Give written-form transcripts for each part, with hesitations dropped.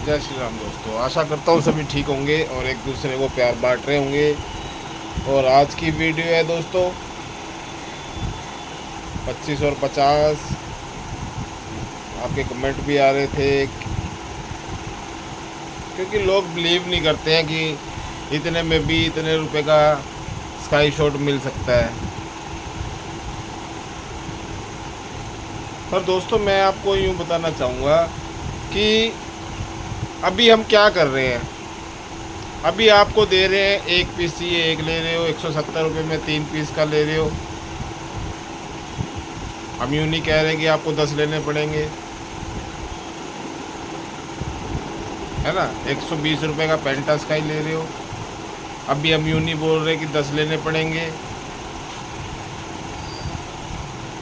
जय श्री राम दोस्तों। आशा करता हूँ सभी ठीक होंगे और एक दूसरे को प्यार बांट रहे होंगे। और आज की वीडियो है दोस्तों 25 और 50। आपके कमेंट भी आ रहे थे क्योंकि लोग बिलीव नहीं करते हैं कि इतने में भी इतने रुपए का स्काई शॉट मिल सकता है। पर दोस्तों मैं आपको यूँ बताना चाहूँगा कि अभी हम क्या कर रहे हैं। अभी आपको दे रहे हैं एक पीस चाहिए, एक ले रहे हो 170 रुपये में 3 पीस का ले रहे हो। हम यूँ नहीं कह रहे कि आपको 10 लेने पड़ेंगे, है ना। 120 रुपये का पेंटा स्काई ले रहे हो। अभी हम यूँ नहीं बोल रहे कि 10 लेने पड़ेंगे।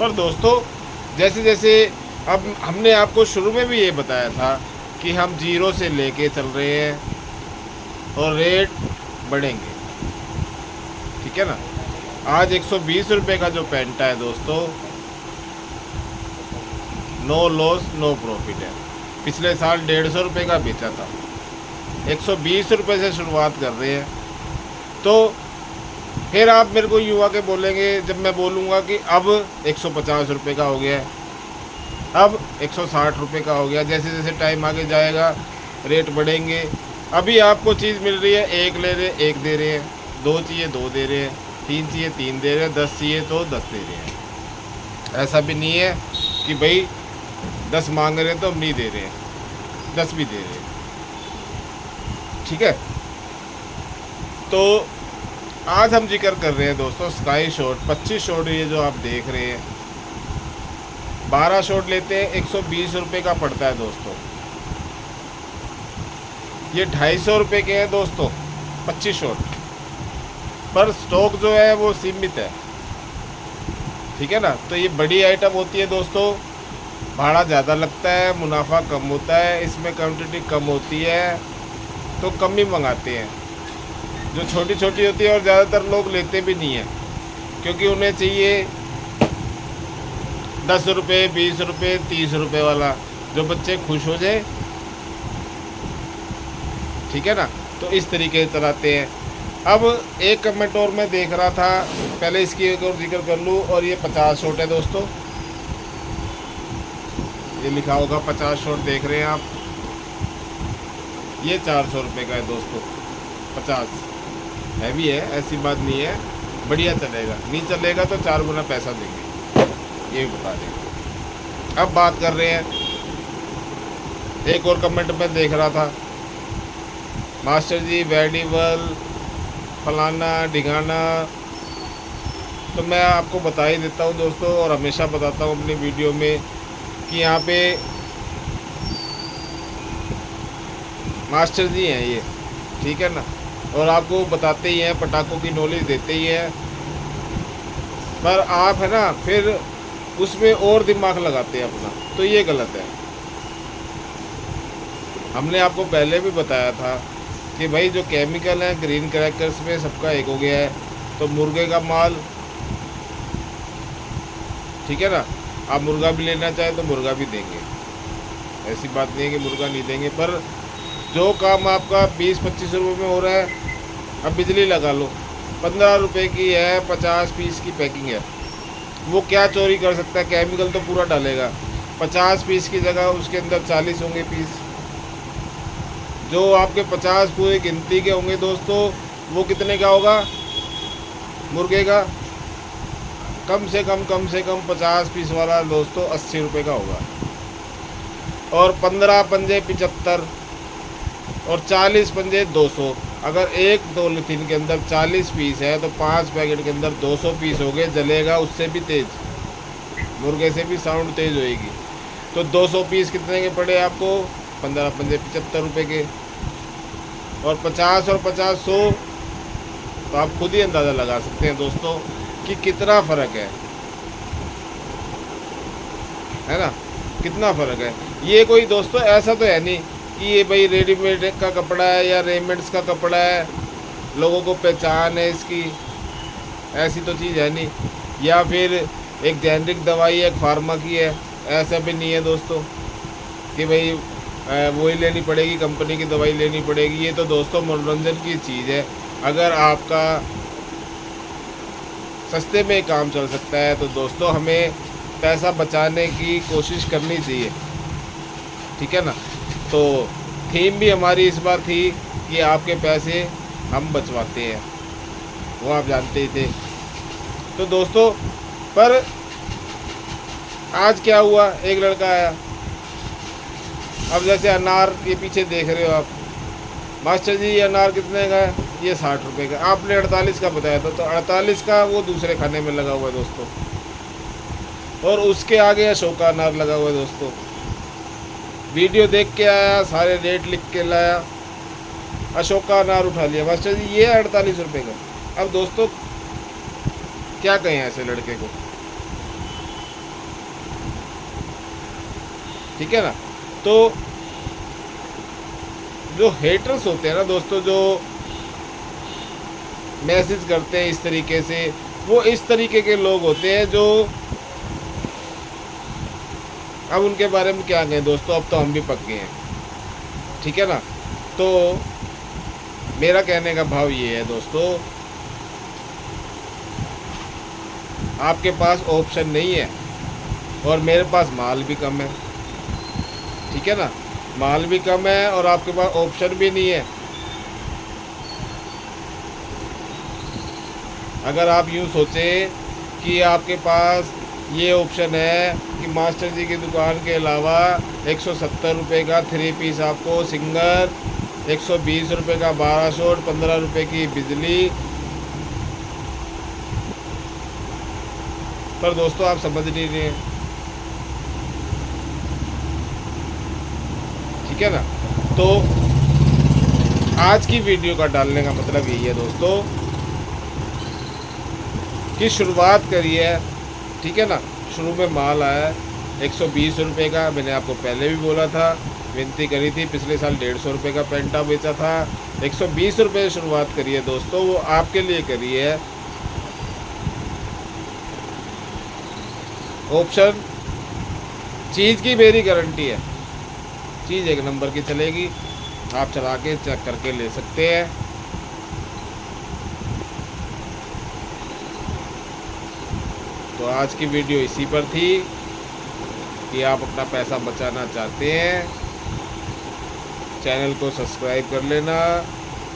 पर दोस्तों जैसे जैसे अब हमने आपको शुरू में भी ये बताया था कि हम जीरो से लेके चल रहे हैं और रेट बढ़ेंगे, ठीक है ना। आज 120 रुपये का जो पेंटा है दोस्तों, नो लॉस नो प्रॉफिट है। पिछले साल 150 रुपये का बेचा था, 120 रुपये से शुरुआत कर रहे हैं। तो फिर आप मेरे को युवा के बोलेंगे, जब मैं बोलूँगा कि अब 150 रुपये का हो गया है, अब 160 रुपये का हो गया, जैसे जैसे टाइम आगे जाएगा रेट बढ़ेंगे। अभी आपको चीज़ मिल रही है, एक ले रहे एक दे रहे हैं, दो चाहिए दो दे रहे हैं, तीन चाहिए तीन दे रहे हैं, 10 चाहिए तो 10 दे रहे हैं। ऐसा भी नहीं है कि भाई 10 मांग रहे हैं तो हम नहीं दे रहे हैं, 10 भी दे रहे हैं, ठीक है। तो आज हम जिक्र कर रहे हैं दोस्तों स्काई शॉट 25 शॉट। ये जो आप देख रहे हैं 12 शॉट लेते हैं 120 रुपये का पड़ता है दोस्तों। ये 250 रुपये के हैं दोस्तों 25 शॉट। पर स्टॉक जो है वो सीमित है, ठीक है ना। तो ये बड़ी आइटम होती है दोस्तों, भाड़ा ज़्यादा लगता है, मुनाफा कम होता है, इसमें क्वांटिटी कम होती है तो कम ही मंगाते हैं। जो छोटी छोटी होती है और ज़्यादातर लोग लेते भी नहीं हैं क्योंकि उन्हें चाहिए 10 रुपये 20 रुपये 30 रुपये वाला, जो बच्चे खुश हो जाए, ठीक है ना। तो इस तरीके से चलाते हैं। अब एक कमेंट और मैं देख रहा था, पहले इसकी एक और जिक्र कर लूँ। और ये 50 शॉट है दोस्तों, ये लिखा होगा 50 शॉट, देख रहे हैं आप। ये 400 रुपये का है दोस्तों 50। हैवी है, ऐसी बात नहीं है, बढ़िया चलेगा। नहीं चलेगा तो 4 गुना पैसा देंगे, ये भी बता दें। अब बात कर रहे हैं, एक और कमेंट में देख रहा था, मास्टर जी वेडिबल फलाना ढिगाना। तो मैं आपको बता ही देता हूँ दोस्तों, और हमेशा बताता हूँ अपनी वीडियो में कि यहाँ पे मास्टर जी हैं ये, ठीक है ना। और आपको बताते ही हैं, पटाखों की नॉलेज देते ही हैं, पर आप है ना फिर उसमें और दिमाग लगाते हैं अपना, तो ये गलत है। हमने आपको पहले भी बताया था कि भाई जो केमिकल है ग्रीन क्रैकर्स में सबका एक हो गया है, तो मुर्गे का माल, ठीक है ना। आप मुर्गा भी लेना चाहें तो मुर्गा भी देंगे, ऐसी बात नहीं है कि मुर्गा नहीं देंगे। पर जो काम आपका 20-25 रुपये में हो रहा है, अब बिजली लगा लो, 15 रुपये की है, 50 पीस की पैकिंग है, वो क्या चोरी कर सकता है, केमिकल तो पूरा डालेगा। 50 पीस की जगह उसके अंदर 40 होंगे पीस। जो आपके 50 पूरे गिनती के होंगे दोस्तों, वो कितने का होगा मुर्गे का? कम से कम 50 पीस वाला दोस्तों 80 रुपये का होगा। और 15 पंजे 75 और 40 पंजे 200। अगर एक पॉलीथीन के अंदर 40 पीस है तो 5 पैकेट के अंदर 200 पीस हो गए। जलेगा उससे भी तेज़, मुर्गे से भी साउंड तेज़ होएगी। तो 200 पीस कितने के पड़े आपको? 15 पंजे 75 रुपये के। और 50 और 50 100, तो आप खुद ही अंदाज़ा लगा सकते हैं दोस्तों कि कितना फ़र्क है ना, कितना फ़र्क है। ये कोई दोस्तों ऐसा तो है नहीं कि ये भाई रेडीमेड का कपड़ा है या रेमंड्स का कपड़ा है, लोगों को पहचान है इसकी, ऐसी तो चीज़ है नहीं। या फिर एक जेनरिक दवाई एक फार्मा की है, ऐसा भी नहीं है दोस्तों कि भाई वही लेनी पड़ेगी, कंपनी की दवाई लेनी पड़ेगी। ये तो दोस्तों मनोरंजन की चीज़ है। अगर आपका सस्ते में काम चल सकता है तो दोस्तों हमें पैसा बचाने की कोशिश करनी चाहिए, ठीक है ना। तो थीम भी हमारी इस बार थी कि आपके पैसे हम बचवाते हैं, वो आप जानते ही थे। तो दोस्तों पर आज क्या हुआ, एक लड़का आया। अब जैसे अनार ये पीछे देख रहे हो आप, मास्टर जी ये अनार कितने का है, ये 60 रुपये का। आपने 48 का बताया था, तो 48 का वो दूसरे खाने में लगा हुआ है दोस्तों, और उसके आगे अशोका अनार लगा हुआ है दोस्तों। वीडियो देख के आया, सारे रेट लिख के लाया, अशोका अनार उठा लिया, मास्टर जी ये 48 रुपये का। अब दोस्तों क्या कहें ऐसे लड़के को, ठीक है ना। तो जो हेटर्स होते हैं ना दोस्तों, जो मैसेज करते हैं इस तरीके से, वो इस तरीके के लोग होते हैं जो, अब उनके बारे में क्या कहें दोस्तों, अब तो हम भी पक गए हैं, ठीक है ना। तो मेरा कहने का भाव ये है दोस्तों, आपके पास ऑप्शन नहीं है और मेरे पास माल भी कम है, ठीक है ना। माल भी कम है और आपके पास ऑप्शन भी नहीं है। अगर आप यूँ सोचें कि आपके पास ये ऑप्शन है कि मास्टर जी की दुकान के अलावा 170 रुपये का 3 पीस आपको सिंगर, 120 रुपये का 12 शॉट, 15 रुपये की बिजली, पर दोस्तों आप समझ नहीं रहे, ठीक है ना। तो आज की वीडियो का डालने का मतलब यही है दोस्तों कि शुरुआत करिए, ठीक है ना। शुरू में माल आया 120 रुपये का, मैंने आपको पहले भी बोला था, विनती करी थी। पिछले साल 150 रुपये का पेंटा बेचा था। 120 रुपये से शुरुआत करिए दोस्तों, वो आपके लिए करिए। ऑप्शन चीज़ की मेरी गारंटी है, चीज़ एक नंबर की चलेगी, आप चला के चेक करके ले सकते हैं। तो आज की वीडियो इसी पर थी कि आप अपना पैसा बचाना चाहते हैं, चैनल को सब्सक्राइब कर लेना।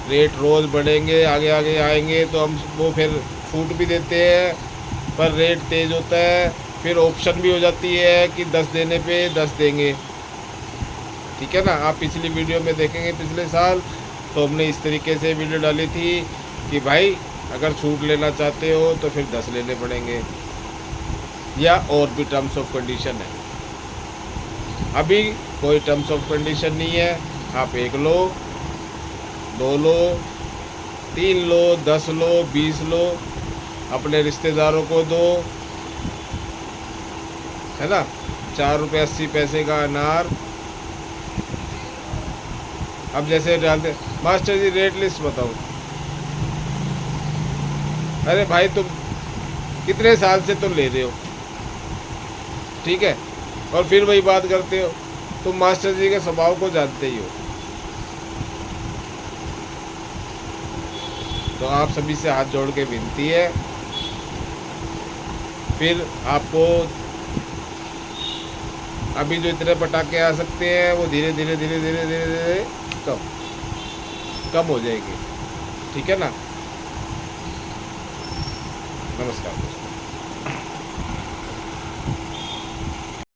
रेट रोज़ बढ़ेंगे, आगे आगे आएंगे तो हम वो फिर छूट भी देते हैं, पर रेट तेज़ होता है, फिर ऑप्शन भी हो जाती है कि 10 देने पे 10 देंगे, ठीक है ना। आप पिछली वीडियो में देखेंगे पिछले साल तो हमने इस तरीके से वीडियो डाली थी कि भाई अगर छूट लेना चाहते हो तो फिर 10 लेने पड़ेंगे, या और भी टर्म्स ऑफ कंडीशन है। अभी कोई टर्म्स ऑफ कंडीशन नहीं है, आप 1 लो, 2 लो, 3 लो, 10 लो, 20 लो, अपने रिश्तेदारों को दो, है ना। 4 रुपये 80 पैसे का अनार। अब जैसे डालते मास्टर जी रेट लिस्ट बताओ, अरे भाई तुम कितने साल से तुम ले रहे हो, ठीक है, और फिर वही बात करते हो। तुम मास्टर जी के स्वभाव को जानते ही हो। तो आप सभी से हाथ जोड़ के विनती है, फिर आपको अभी जो इतने पटाखे आ सकते हैं वो धीरे धीरे धीरे धीरे धीरे धीरे कम हो जाएगी, ठीक है ना। नमस्कार दोस्तों।